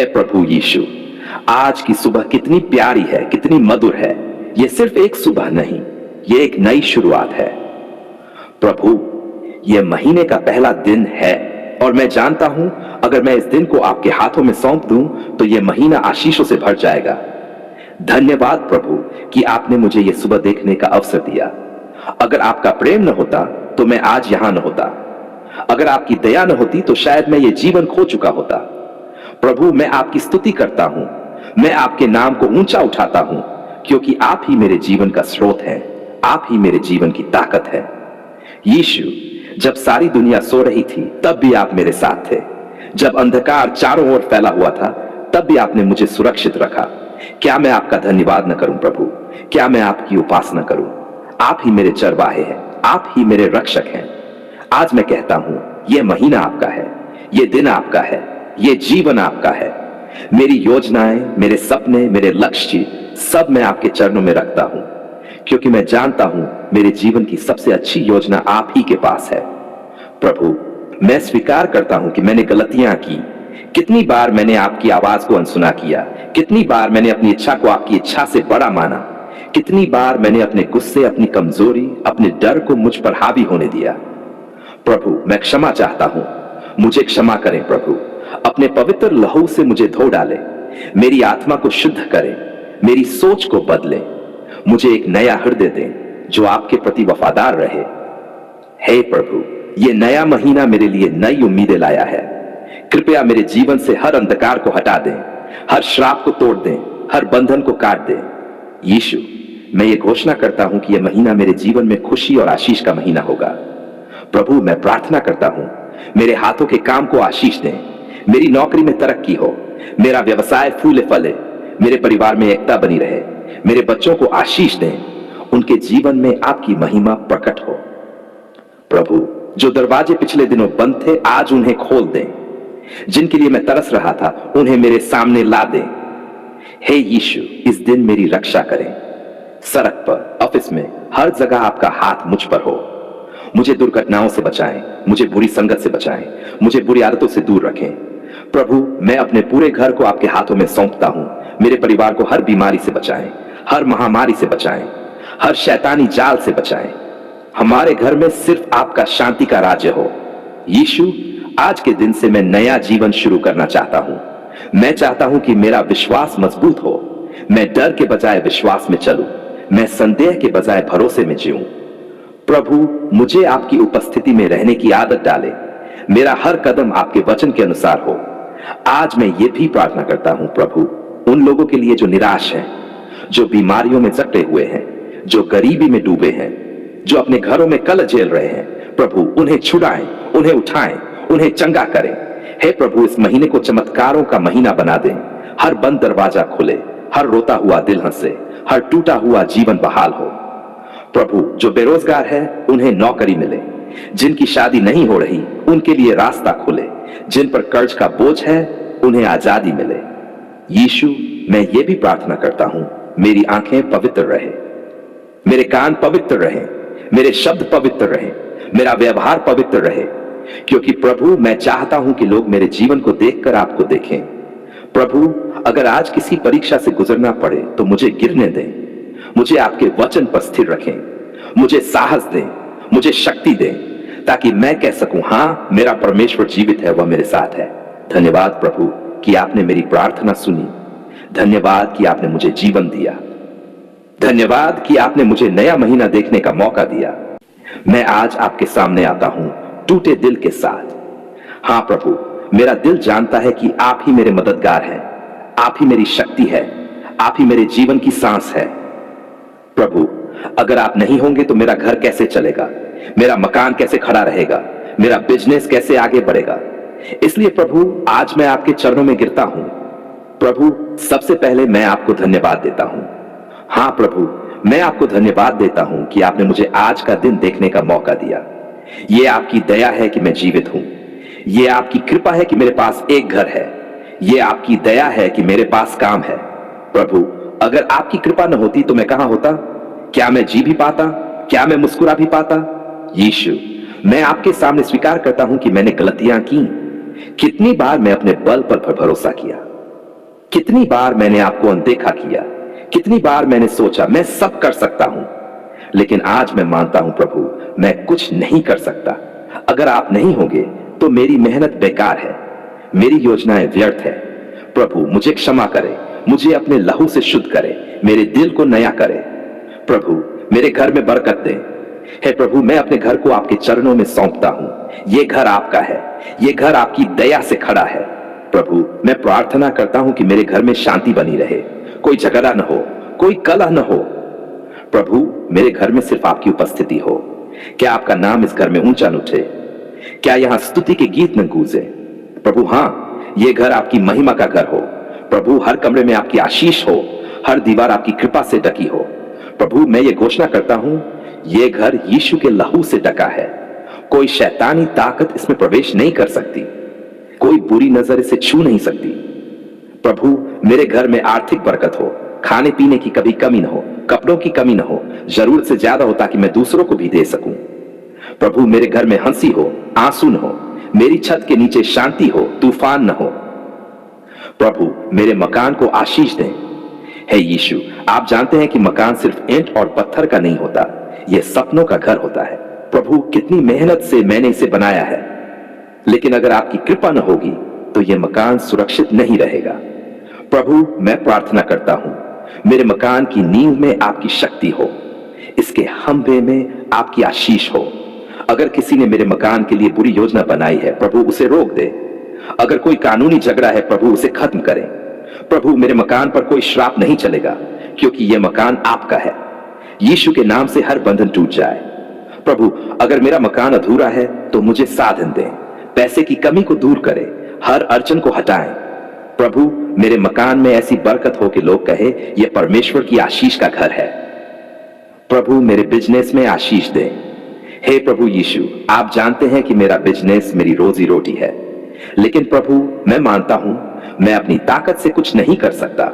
है प्रभु यीशु, आज की सुबह कितनी प्यारी है, कितनी मधुर है। यह सिर्फ एक सुबह नहीं, यह एक नई शुरुआत है। प्रभु, यह महीने का पहला दिन है और मैं जानता हूं अगर मैं इस दिन को आपके हाथों में सौंप दूं तो यह महीना आशीषों से भर जाएगा। धन्यवाद प्रभु कि आपने मुझे यह सुबह देखने का अवसर दिया। अगर आपका प्रेम न होता तो मैं आज यहां न होता। अगर आपकी दया न होती तो शायद मैं ये जीवन खो चुका होता। प्रभु, मैं आपकी स्तुति करता हूं, मैं आपके नाम को ऊंचा उठाता हूं, क्योंकि आप ही मेरे जीवन का स्रोत हैं, आप ही मेरे जीवन की ताकत है। यीशु, जब सारी दुनिया सो रही थी तब भी आप मेरे साथ थे। जब अंधकार चारों ओर फैला हुआ था तब भी आपने मुझे सुरक्षित रखा। क्या मैं आपका धन्यवाद न करूं प्रभु? क्या मैं आपकी उपासना करूं? आप ही मेरे चरवाहे हैं, आप ही मेरे रक्षक हैं। आज मैं कहता हूं, यह महीना आपका है, यह दिन आपका है, यह जीवन आपका है। मेरी योजनाएं, मेरे सपने, मेरे लक्ष्य सब मैं आपके चरणों में रखता हूं, क्योंकि मैं जानता हूं मेरे जीवन की सबसे अच्छी योजना आप ही के पास है। प्रभु, मैं स्वीकार करता हूं कि मैंने गलतियां की। कितनी बार मैंने आपकी आवाज को अनसुना किया, कितनी बार मैंने अपनी इच्छा को आपकी इच्छा से बड़ा माना, कितनी बार मैंने अपने गुस्से, अपनी कमजोरी, अपने डर को मुझ पर हावी होने दिया। प्रभु, मैं क्षमा चाहता हूं, मुझे क्षमा करें प्रभु। अपने पवित्र लहू से मुझे धो डालें, मेरी आत्मा को शुद्ध करें, मेरी सोच को बदलें, मुझे एक नया हृदय दें जो आपके प्रति वफादार रहे। हे प्रभु, यह नया महीना मेरे लिए नई उम्मीदें लाया है। कृपया मेरे जीवन से हर अंधकार को हटा दें, हर श्राप को तोड़ दें, हर बंधन को काट दें। यीशु, मैं ये घोषणा करता हूं कि यह महीना मेरे जीवन में खुशी और आशीष का महीना होगा। प्रभु, मैं प्रार्थना करता हूं, मेरे हाथों के काम को आशीष दें, मेरी नौकरी में तरक्की हो, मेरा व्यवसाय फूले फले, मेरे परिवार में एकता बनी रहे, मेरे बच्चों को आशीष दें, उनके जीवन में आपकी महिमा प्रकट हो। प्रभु, जो दरवाजे पिछले दिनों बंद थे आज उन्हें खोल दें, जिनके लिए मैं तरस रहा था उन्हें मेरे सामने ला दें। हे यीशु, इस दिन मेरी रक्षा करें। सड़क पर, ऑफिस में, हर जगह आपका हाथ मुझ पर हो। मुझे दुर्घटनाओं से बचाएं, मुझे बुरी संगत से बचाएं, मुझे बुरी आदतों से दूर रखें। प्रभु, मैं अपने पूरे घर को आपके हाथों में सौंपता हूं। मेरे परिवार को हर बीमारी से बचाएं, हर महामारी से बचाएं, हर शैतानी जाल से बचाएं। हमारे घर में सिर्फ आपका शांति का राज्य हो। यीशु, आज के दिन से मैं नया जीवन शुरू करना चाहता हूं। मैं चाहता हूं कि मेरा विश्वास मजबूत हो। मैं डर के बजाय विश्वास में चलूं, मैं संदेह के बजाय भरोसे में जीऊं। प्रभु, मुझे आपकी उपस्थिति में रहने की आदत डाले। मेरा हर कदम आपके वचन के अनुसार हो। आज मैं ये भी प्रार्थना करता हूं प्रभु, उन लोगों के लिए जो निराश हैं, जो बीमारियों में जकड़े हुए हैं, जो गरीबी में डूबे हैं, जो अपने घरों में कलह झेल रहे हैं। प्रभु, उन्हें छुड़ाएं, उन्हें उठाएं, उन्हें चंगा करें। हे प्रभु, इस महीने को चमत्कारों का महीना बना दें। हर बंद दरवाजा खुले, हर रोता हुआ दिल हंसे, हर टूटा हुआ जीवन बहाल हो। प्रभु, जो बेरोजगार है उन्हें नौकरी मिले, जिनकी शादी नहीं हो रही उनके लिए रास्ता खुले, जिन पर कर्ज का बोझ है उन्हें आजादी मिले। यीशु, मैं ये भी प्रार्थना करता हूं, मेरी आंखें पवित्र रहे, मेरे कान पवित्र रहे, मेरे शब्द पवित्र रहे, मेरा व्यवहार पवित्र रहे, क्योंकि प्रभु, मैं चाहता हूं कि लोग मेरे जीवन को देखकर आपको देखें। प्रभु, अगर आज किसी परीक्षा से गुजरना पड़े तो मुझे गिरने दें, मुझे आपके वचन पर स्थिर रखें, मुझे साहस दें, मुझे शक्ति दें, ताकि मैं कह सकूं, हां, मेरा परमेश्वर जीवित है, वह मेरे साथ है। धन्यवाद प्रभु कि आपने मेरी प्रार्थना सुनी। धन्यवाद कि आपने मुझे जीवन दिया। धन्यवाद कि आपने मुझे नया महीना देखने का मौका दिया। मैं आज आपके सामने आता हूं टूटे दिल के साथ। हां प्रभु, मेरा दिल जानता है कि आप ही मेरे मददगार हैं, आप ही मेरी शक्ति है, आप ही मेरे जीवन की सांस है। प्रभु, अगर आप नहीं होंगे तो मेरा घर कैसे चलेगा, मेरा मकान कैसे खड़ा रहेगा, मेरा बिजनेस कैसे आगे बढ़ेगा। इसलिए प्रभु, आज मैं आपके चरणों में गिरता हूं। प्रभु, सबसे पहले मैं आपको धन्यवाद देता हूं। हां प्रभु, मैं आपको धन्यवाद देता हूं कि आपने मुझे आज का दिन देखने का मौका दिया। यह आपकी दया है कि मैं जीवित हूं, यह आपकी कृपा है कि मेरे पास एक घर है, यह आपकी दया है कि मेरे पास काम है। प्रभु, अगर आपकी कृपा न होती तो मैं कहां होता? क्या मैं जी भी पाता? क्या मैं मुस्कुरा भी पाता? यीशु, मैं आपके सामने स्वीकार करता हूं कि मैंने गलतियां की। कितनी बार मैं अपने बल पर भरोसा किया, कितनी बार मैंने आपको अनदेखा किया, कितनी बार मैंने सोचा मैं सब कर सकता हूं, लेकिन आज मैं मानता हूं प्रभु, मैं कुछ नहीं कर सकता। अगर आप नहीं होंगे तो मेरी मेहनत बेकार है, मेरी योजनाएं व्यर्थ है। प्रभु मुझे क्षमा करे, मुझे अपने लहू से शुद्ध करे, मेरे दिल को नया करे। प्रभु मेरे घर में बरकत दे। हे प्रभु, मैं अपने घर को आपके चरणों में सौंपता हूं। यह घर आपका है, यह घर आपकी दया से खड़ा है। प्रभु मैं प्रार्थना करता हूं कि मेरे घर में शांति बनी रहे, कोई झगड़ा न हो, कोई कलह न हो। प्रभु मेरे घर में सिर्फ आपकी उपस्थिति हो। क्या आपका नाम इस घर में ऊंचा न उठे? क्या यहां स्तुति के गीत न गूंजे? प्रभु हां, यह घर आपकी महिमा का घर हो। प्रभु हर कमरे में आपकी आशीष हो, हर दीवार आपकी कृपा से ढकी हो। प्रभु मैं ये घोषणा करता हूं, यह घर यीशु के लहू से ढका है। कोई शैतानी ताकत इसमें प्रवेश नहीं कर सकती, कोई बुरी नजर इसे छू नहीं सकती। प्रभु मेरे घर में आर्थिक बरकत हो, खाने पीने की कभी कमी न हो, कपड़ों की कमी न हो, जरूरत से ज्यादा हो ताकि मैं दूसरों को भी दे सकूं। प्रभु मेरे घर में हंसी हो, आंसू न हो, मेरी छत के नीचे शांति हो, तूफान न हो। प्रभु मेरे मकान को आशीष दें। हे यीशु, आप जानते हैं कि मकान सिर्फ ईंट और पत्थर का नहीं होता, यह सपनों का घर होता है। प्रभु कितनी मेहनत से मैंने इसे बनाया है, लेकिन अगर आपकी कृपा न होगी तो यह मकान सुरक्षित नहीं रहेगा। प्रभु मैं प्रार्थना करता हूं, मेरे मकान की नींव में आपकी शक्ति हो, इसके खंभे में आपकी आशीष हो। अगर किसी ने मेरे मकान के लिए बुरी योजना बनाई है, प्रभु उसे रोक दे। अगर कोई कानूनी झगड़ा है, प्रभु उसे खत्म करें। प्रभु मेरे मकान पर कोई श्राप नहीं चलेगा, क्योंकि यह मकान आपका है। यीशु के नाम से हर बंधन टूट जाए। प्रभु अगर मेरा मकान अधूरा है तो मुझे साधन दें, पैसे की कमी को दूर करें, हर अड़चन को हटाएं। प्रभु मेरे मकान में ऐसी बरकत हो कि लोग कहे यह परमेश्वर की आशीष का घर है। प्रभु मेरे बिजनेस में आशीष दें। हे प्रभु यीशु, आप जानते हैं कि मेरा बिजनेस मेरी रोजी रोटी है, लेकिन प्रभु मैं मानता हूं मैं अपनी ताकत से कुछ नहीं कर सकता।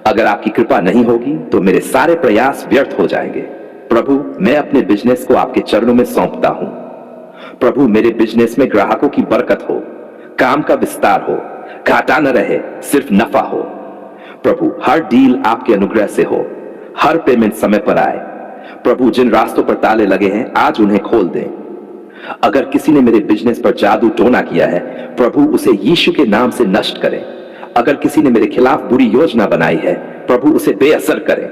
अगर आपकी कृपा नहीं होगी तो मेरे सारे प्रयास व्यर्थ हो जाएंगे। प्रभु मैं अपने बिजनेस को आपके चरणों में सौंपता हूं। प्रभु मेरे बिजनेस में ग्राहकों की बरकत हो, काम का विस्तार हो, घाटा न रहे, सिर्फ नफा हो। प्रभु हर डील आपके अनुग्रह से हो, हर पेमेंट समय पर आए। प्रभु जिन रास्तों पर ताले लगे हैं आज उन्हें खोल दें। अगर किसी ने मेरे बिजनेस पर जादू टोना किया है, प्रभु उसे यीशु के नाम से नष्ट करें। अगर किसी ने मेरे खिलाफ बुरी योजना बनाई है, प्रभु उसे बेअसर करें।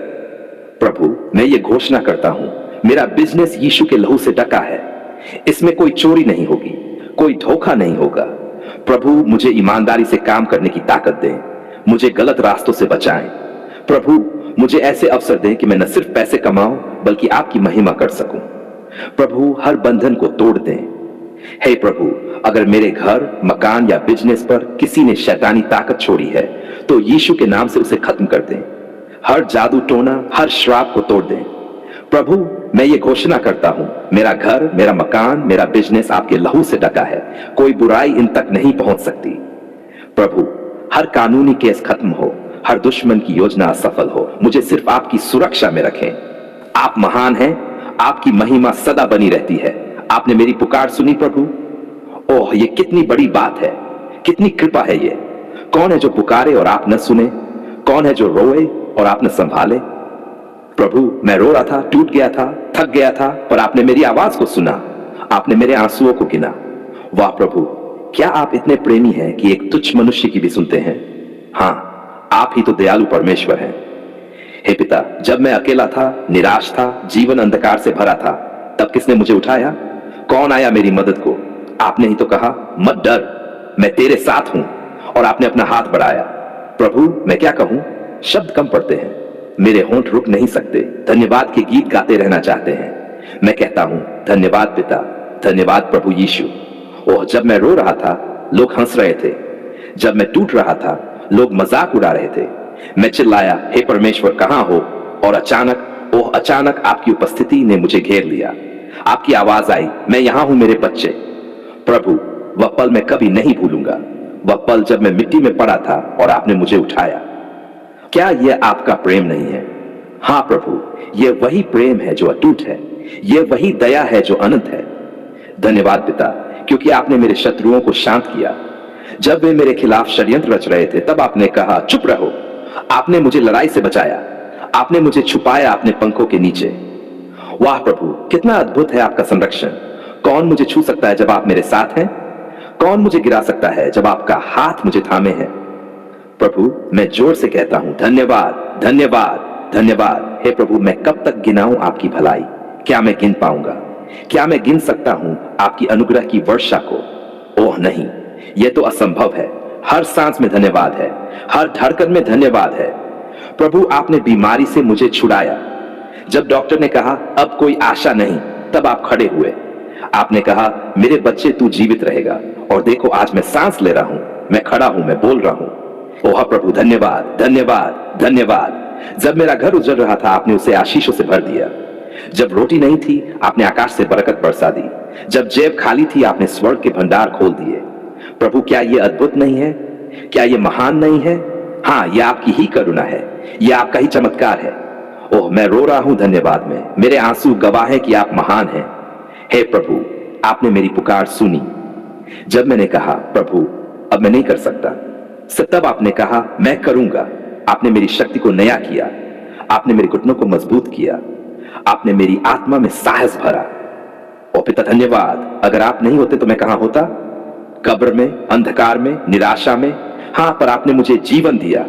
प्रभु मैं ये घोषणा करता हूं, मेरा बिजनेस यीशु के लहू से ढका है, इसमें कोई चोरी नहीं होगी, कोई धोखा नहीं होगा। प्रभु मुझे ईमानदारी से काम करने की ताकत दें, मुझे गलत रास्तों से बचाएं। प्रभु मुझे ऐसे अवसर दें कि मैं न सिर्फ पैसे कमाऊं बल्कि आपकी महिमा कर सकूं। प्रभु हर बंधन को तोड़ दें। हे प्रभु अगर मेरे घर, मकान या बिजनेस पर किसी ने शैतानी ताकत छोड़ी है तो यीशु के नाम से उसे खत्म कर दें। हर जादू टोना, हर श्राप को तोड़ दें। प्रभु मैं ये घोषणा करता हूं, मेरा घर, मेरा मकान, मेरा बिजनेस आपके लहू से ढका है, कोई बुराई इन तक नहीं पहुंच सकती। प्रभु हर कानूनी केस खत्म हो, हर दुश्मन की योजना असफल हो, मुझे सिर्फ आपकी सुरक्षा में रखें। आप महान हैं, आपकी महिमा सदा बनी रहती है। आपने मेरी पुकार सुनी प्रभु। ओह ये कितनी बड़ी बात है, कितनी कृपा है ये। कौन है जो पुकारे और आप न सुने? कौन है जो रोए और आप न संभाले? प्रभु मैं रो रहा था, टूट गया था, थक गया था, पर आपने मेरी आवाज को सुना, आपने मेरे आंसुओं को गिना। वाह प्रभु, क्या आप इतने प्रेमी हैं कि एक तुच्छ मनुष्य की भी सुनते हैं। हाँ, आप ही तो दयालु परमेश्वर हैं। हे पिता, जब मैं अकेला था, निराश था, जीवन अंधकार से भरा था, तब किसने मुझे उठाया? कौन आया मेरी मदद को? आपने ही तो कहा, मत डर, मैं तेरे साथ हूं, और आपने अपना हाथ बढ़ाया। प्रभु मैं क्या कहूं, शब्द कम पड़ते हैं, मेरे होंठ रुक नहीं सकते, धन्यवाद के गीत गाते रहना चाहते हैं। मैं कहता हूं धन्यवाद पिता, धन्यवाद प्रभु यीशु। ओह जब मैं रो रहा था लोग हंस रहे थे, जब मैं टूट रहा था लोग मजाक उड़ा रहे थे। मैं चिल्लाया, हे परमेश्वर कहां हो? और अचानक आपकी उपस्थिति ने मुझे घेर लिया। आपकी आवाज आई, मैं यहां हूं मेरे बच्चे। प्रभु वह पल मैं कभी नहीं भूलूंगा, वह पल जब मैं मिट्टी में पड़ा था और आपने मुझे उठाया। क्या यह आपका प्रेम नहीं है? हाँ प्रभु, यह वही प्रेम है जो अटूट है, यह वही दया है जो अनंत है। धन्यवाद पिता, क्योंकि आपने मेरे शत्रुओं को शांत किया। जब वे मेरे खिलाफ षड्यंत्र रच रहे थे तब आपने कहा चुप रहो। आपने मुझे लड़ाई से बचाया, आपने मुझे छुपाया अपने पंखों के नीचे। वाह प्रभु, कितना अद्भुत है आपका संरक्षण। कौन मुझे छू सकता है जब आप मेरे साथ हैं? कौन मुझे गिरा सकता है जब आपका हाथ मुझे थामे है? प्रभु, मैं जोर से कहता हूं धन्यवाद, धन्यवाद, धन्यवाद। हे प्रभु, मैं कब तक गिनाऊं आपकी भलाई? क्या मैं गिन पाऊंगा? क्या मैं गिन सकता हूं आपकी अनुग्रह की वर्षा को? ओह नहीं, यह तो असंभव है। हर सांस में धन्यवाद है, हर धड़कन में धन्यवाद है। प्रभु, आपने बीमारी से मुझे छुड़ाया। जब डॉक्टर ने कहा अब कोई आशा नहीं, तब आप खड़े हुए। आपने कहा मेरे बच्चे, तू जीवित रहेगा। और देखो आज मैं सांस ले रहा हूं, मैं खड़ा हूं, मैं बोल रहा हूं। ओह प्रभु, धन्यवाद, धन्यवाद, धन्यवाद। जब मेरा घर उजड़ रहा था आपने उसे आशीषों से भर दिया। जब रोटी नहीं थी आपने आकाश से बरकत बरसा दी। जब जेब खाली थी आपने स्वर्ग के भंडार खोल दिए। प्रभु, क्या यह अद्भुत नहीं है? क्या यह महान नहीं है? हाँ, यह आपकी ही करुणा है, यह आपका ही चमत्कार है। ओह, मैं रो रहा हूं धन्यवाद में। मेरे आंसू गवाह हैं कि आप महान हैं। हे प्रभु, आपने मेरी पुकार सुनी। जब मैंने कहा प्रभु अब मैं नहीं कर सकता, तब आपने कहा मैं करूंगा। आपने मेरी शक्ति को नया किया, आपने मेरे घुटनों को मजबूत किया, आपने मेरी आत्मा में साहस भरा। ओ पिता धन्यवाद। अगर आप नहीं होते तो मैं कहां होता? कब्र में, अंधकार में, निराशा में। हां, पर आपने मुझे जीवन दिया,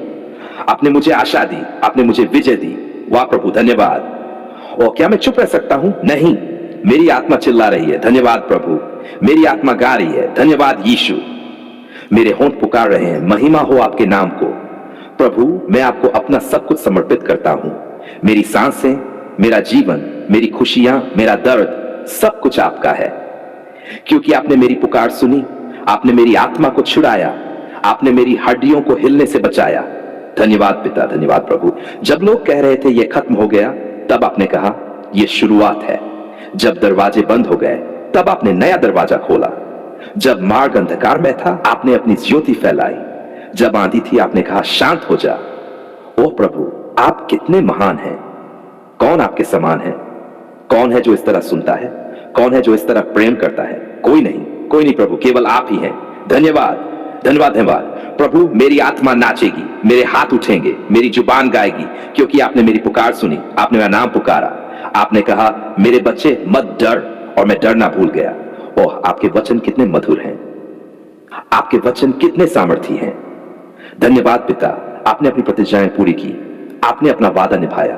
आपने मुझे आशा दी, आपने मुझे विजय दी। वाह प्रभु, धन्यवाद। और क्या मैं चुप रह सकता हूं? नहीं, मेरी आत्मा चिल्ला रही है धन्यवाद प्रभु। मेरी आत्मा गा रही है धन्यवाद यीशु। मेरे होंठ पुकार रहे हैं महिमा हो आपके नाम को। प्रभु, मैं आपको अपना सब कुछ समर्पित करता हूं। मेरी सांसें, मेरा जीवन, मेरी खुशियां, मेरा दर्द, सब कुछ आपका है। क्योंकि आपने मेरी पुकार सुनी, आपने मेरी आत्मा को छुड़ाया, आपने मेरी हड्डियों को हिलने से बचाया। धन्यवाद पिता, धन्यवाद प्रभु। जब लोग कह रहे थे यह खत्म हो गया, तब आपने कहा यह शुरुआत है। जब दरवाजे बंद हो गए तब आपने नया दरवाजा खोला। जब मार्ग अंधकार में था आपने अपनी ज्योति फैलाई। जब आंधी थी आपने कहा शांत हो जा। ओ प्रभु, आप कितने महान हैं। कौन आपके समान है? कौन है जो इस तरह सुनता है? कौन है जो इस तरह प्रेम करता है? कोई नहीं, कोई नहीं प्रभु, केवल आप ही हैं। धन्यवाद, धन्यवाद, धन्यवाद प्रभु। मेरी आत्मा नाचेगी, मेरे हाथ उठेंगे, मेरी जुबान गाएगी, क्योंकि आपने मेरी पुकार सुनी, आपने मेरा नाम पुकारा। आपने कहा मेरे बच्चे मत डर, और मैं डरना भूल गया। ओह, आपके वचन कितने मधुर हैं, आपके वचन कितने सामर्थी हैं। धन्यवाद पिता, आपने अपनी प्रतिज्ञाएं पूरी की, आपने अपना वादा निभाया।